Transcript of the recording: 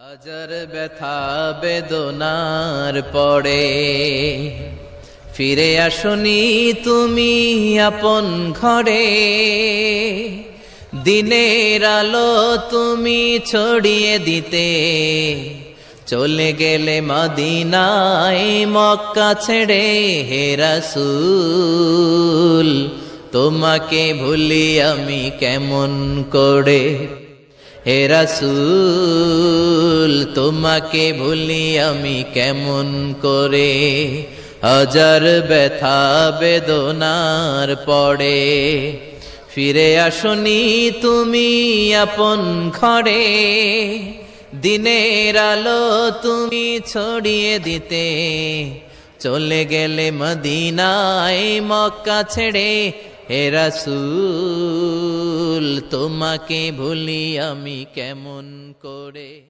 হাজার ব্যথা বেদনার পরে ফিরে আসনি তুমি আপন ঘরে। দিনের আলো তুমি ছড়িয়ে দিতে চলে গেলে মদিনায় মক্কা ছেড়ে। হে রাসূল তোমাকে ভুলি আমি কেমন করে। হে রাসূল তোমাকে ভুলি আমি কেমন করে। হাজার ব্যথা বেদনার পরে ফিরে আসনি তুমি আপন ঘরে। দিনের আলো তুমি ছড়িয়ে দিতে চলে গেলে মদিনায় মক্কা ছেড়ে। হে রাসূল তোমাকে ভুলি আমি কেমন করে।